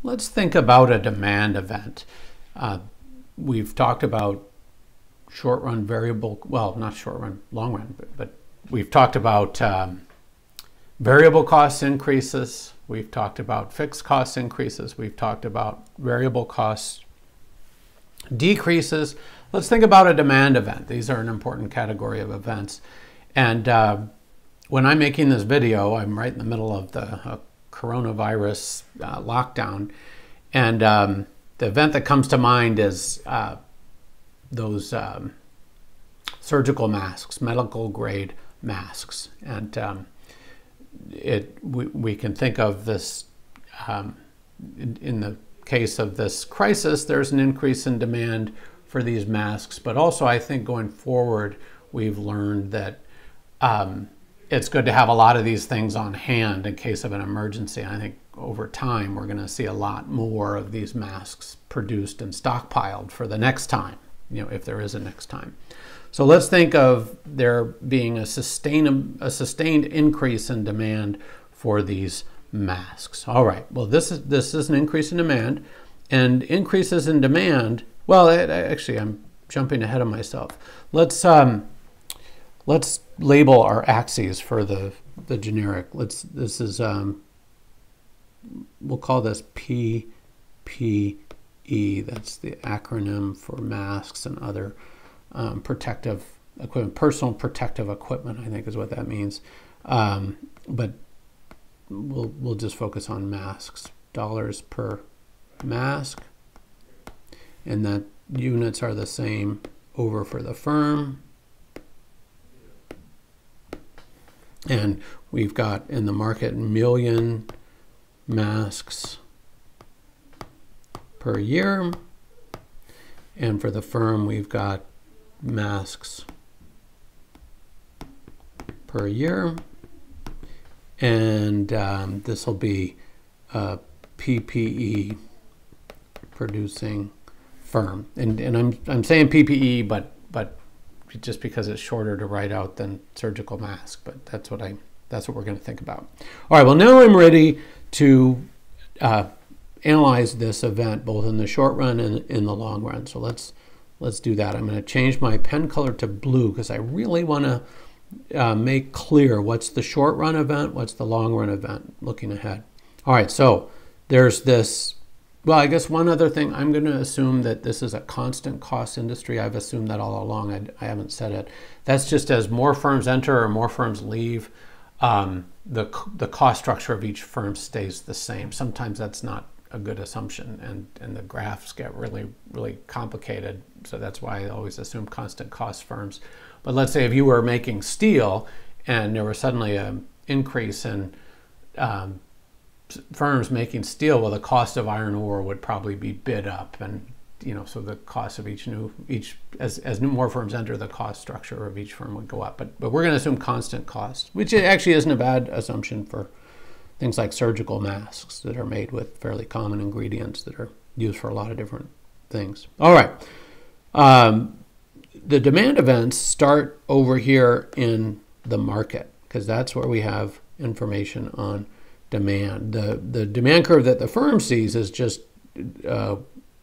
Let's think about a demand event. We've talked about short run variable, well, not short run, long run, but we've talked about variable cost increases. We've talked about fixed cost increases. We've talked about variable cost decreases. Let's think about a demand event. These are an important category of events. And when I'm making this video, I'm right in the middle of the coronavirus lockdown. And the event that comes to mind is those surgical masks, medical grade masks. And we can think of this, in the case of this crisis, there's an increase in demand for these masks. But also I think going forward, we've learned that it's good to have a lot of these things on hand in case of an emergency. I think over time, we're going to see a lot more of these masks produced and stockpiled for the next time, if there is a next time. So let's think of there being a sustained increase in demand for these masks. All right, well, this is an increase in demand, and increases in demand, well, actually, I'm jumping ahead of myself. Let's label our axes for the generic. This is we'll call this PPE. That's the acronym for masks and other protective equipment. Personal protective equipment, I think, is what that means. But we'll just focus on masks. Dollars per mask, and that units are the same over for the firm. And we've got in the market million masks per year. And for the firm, we've got masks per year. And this will be a PPE producing firm. And I'm saying PPE, but just because it's shorter to write out than surgical mask, but that's what we're going to think about. All right, well, now I'm ready to analyze this event both in the short run and in the long run. So let's do that. I'm going to change my pen color to blue because I really want to make clear what's the short run event, what's the long run event, looking ahead. All right, so there's this. Well, I guess one other thing, I'm going to assume that this is a constant cost industry. I've assumed that all along. I haven't said it. That's just as more firms enter or more firms leave, the cost structure of each firm stays the same. Sometimes that's not a good assumption, and the graphs get really, really complicated. So that's why I always assume constant cost firms. But let's say if you were making steel and there was suddenly an increase in firms making steel, well, the cost of iron ore would probably be bid up, and so the cost of as more firms enter, the cost structure of each firm would go up. But we're going to assume constant cost, which actually isn't a bad assumption for things like surgical masks that are made with fairly common ingredients that are used for a lot of different things. All right, the demand events start over here in the market because that's where we have information on demand. The demand curve that the firm sees is just a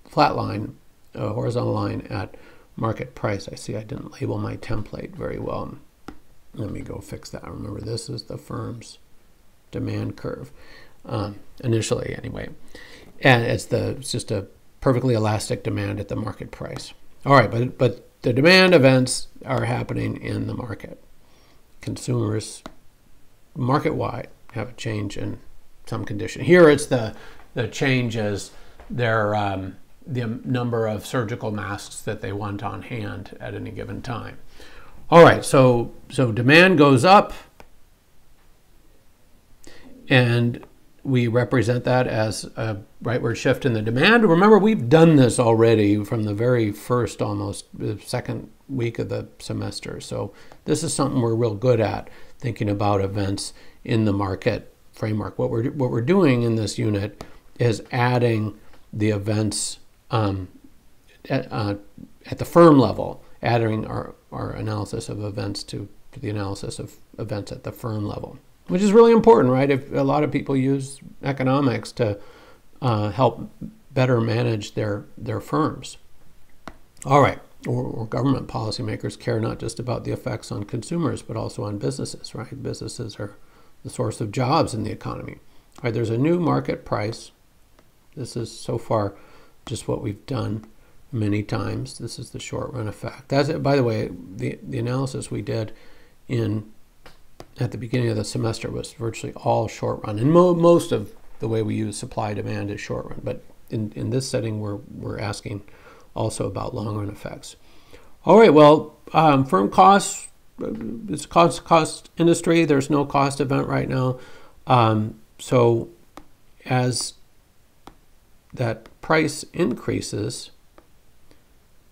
flat line, a horizontal line at market price. I see I didn't label my template very well. Let me go fix that. Remember, this is the firm's demand curve, initially anyway. And it's just a perfectly elastic demand at the market price. All right, but the demand events are happening in the market. Consumers, market-wide, have a change in some condition. Here it's the change is the number of surgical masks that they want on hand at any given time. All right, so demand goes up, and we represent that as a rightward shift in the demand. Remember, we've done this already from the very first, almost the second week of the semester. So this is something we're real good at, thinking about events in the market framework. What we're doing in this unit is adding the events at the firm level, adding our analysis of events to the analysis of events at the firm level, which is really important, right? If a lot of people use economics to help better manage their firms. All right, or government policymakers care not just about the effects on consumers, but also on businesses, right? Businesses are the source of jobs in the economy. All right, there's a new market price. This is so far just what we've done many times. This is the short run effect. That's it. By the way, the analysis we did at the beginning of the semester was virtually all short run, and most of the way we use supply demand is short run. But in this setting, we're asking also about long run effects. All right. Well, firm costs. It's a cost industry. There's no cost event right now. So as that price increases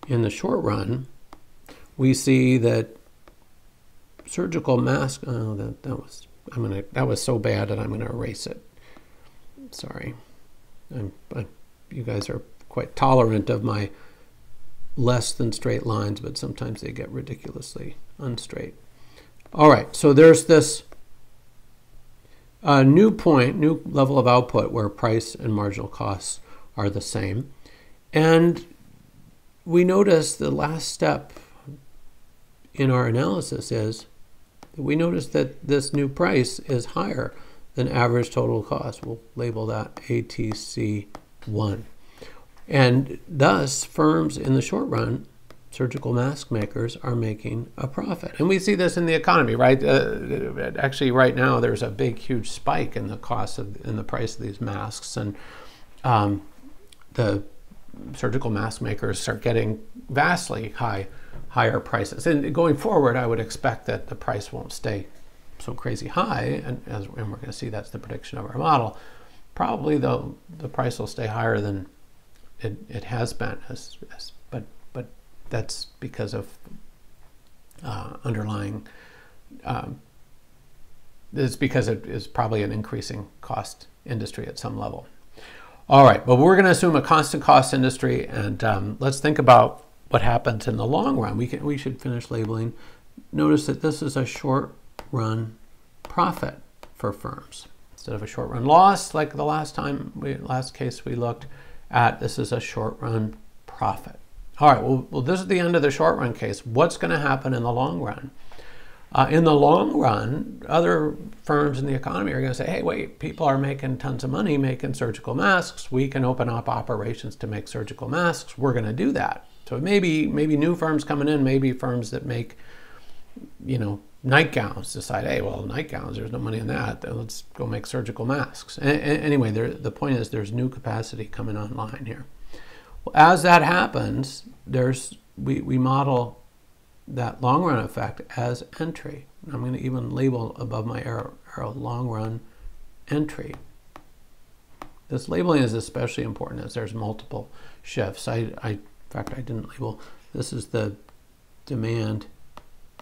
in the short run, we see that surgical mask. Oh, that was so bad that I'm gonna erase it. Sorry. You guys are quite tolerant of my less than straight lines, but sometimes they get ridiculously unstraight. All right, so there's this new level of output where price and marginal costs are the same. And we notice the last step in our analysis is that we notice that this new price is higher than average total cost. We'll label that ATC1. And thus, firms in the short run, surgical mask makers, are making a profit. And we see this in the economy, right? Actually, right now, there's a big, huge spike in the cost in the price of these masks. And the surgical mask makers are getting vastly higher prices. And going forward, I would expect that the price won't stay so crazy high. And we're going to see that's the prediction of our model. Probably, though, the price will stay higher than it has been, but that's because of underlying. It's because it is probably an increasing cost industry at some level. All right, but we're going to assume a constant cost industry, and let's think about what happens in the long run. We should finish labeling. Notice that this is a short run profit for firms instead of a short run loss, like the last case we looked at. This is a short run profit. All right, well, this is the end of the short run case. What's going to happen in the long run? In the long run, other firms in the economy are going to say, hey, wait, people are making tons of money making surgical masks. We can open up operations to make surgical masks. We're going to do that. So maybe new firms coming in, maybe firms that make, nightgowns decide, hey, well, nightgowns, there's no money in that. Let's go make surgical masks. Anyway, the point is there's new capacity coming online here. Well, as that happens, we model that long run effect as entry. I'm going to even label above my arrow long run entry. This labeling is especially important as there's multiple shifts. In fact, I didn't label. This is the demand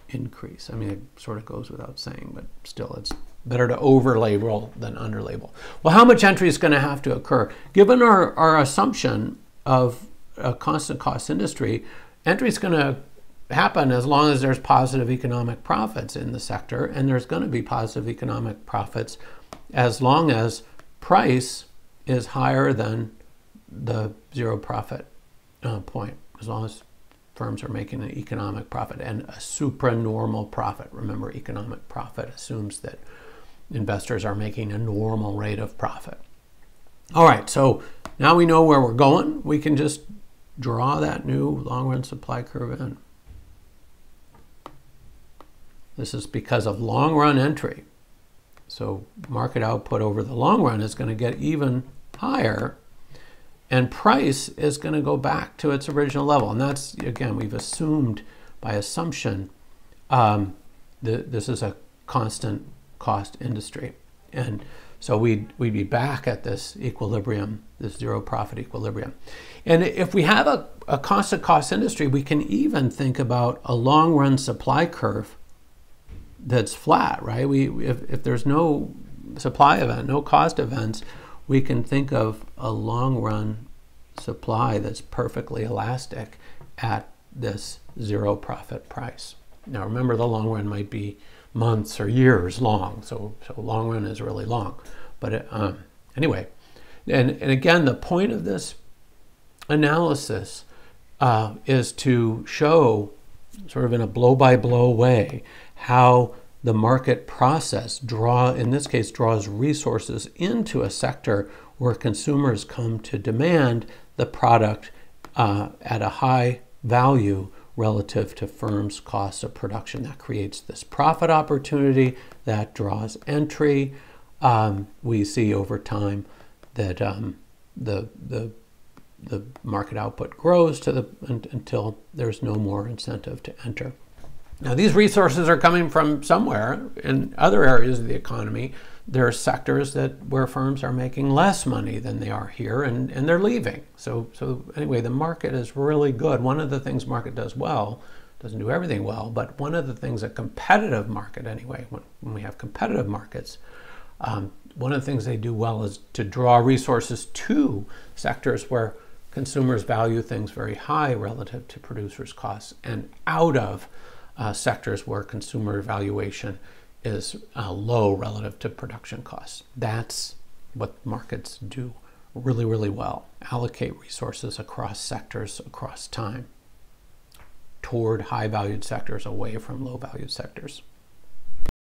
increase. I mean, it sort of goes without saying, but still, it's better to over-label than under-label. Well, how much entry is going to have to occur? Given our assumption of a constant cost industry, entry is going to happen as long as there's positive economic profits in the sector, and there's going to be positive economic profits as long as price is higher than the zero profit point, as long as firms are making an economic profit and a supranormal profit. Remember, economic profit assumes that investors are making a normal rate of profit. All right, so now we know where we're going. We can just draw that new long-run supply curve in. This is because of long-run entry. So market output over the long run is going to get even higher, and price is going to go back to its original level. And that's, again, we've assumed by assumption this is a constant cost industry. And so we'd be back at this equilibrium, this zero profit equilibrium. And if we have a constant cost industry, we can even think about a long run supply curve that's flat, right? If there's no supply event, no cost events, we can think of a long run supply that's perfectly elastic at this zero profit price. Now remember, the long run might be months or years long, so long run is really long. But anyway, And again, the point of this analysis is to show, sort of in a blow-by-blow way, how the market process in this case, draws resources into a sector where consumers come to demand the product at a high value relative to firms' costs of production. That creates this profit opportunity that draws entry. We see over time that the market output grows until there's no more incentive to enter. Now, these resources are coming from somewhere. In other areas of the economy, there are sectors where firms are making less money than they are here, and they're leaving. So anyway, the market is really good. One of the things market does well, doesn't do everything well, but one of the things a competitive market anyway, when we have competitive markets, one of the things they do well is to draw resources to sectors where consumers value things very high relative to producers' costs, and out of sectors where consumer valuation is low relative to production costs. That's what markets do really, really well. Allocate resources across sectors, across time, toward high-valued sectors, away from low-valued sectors.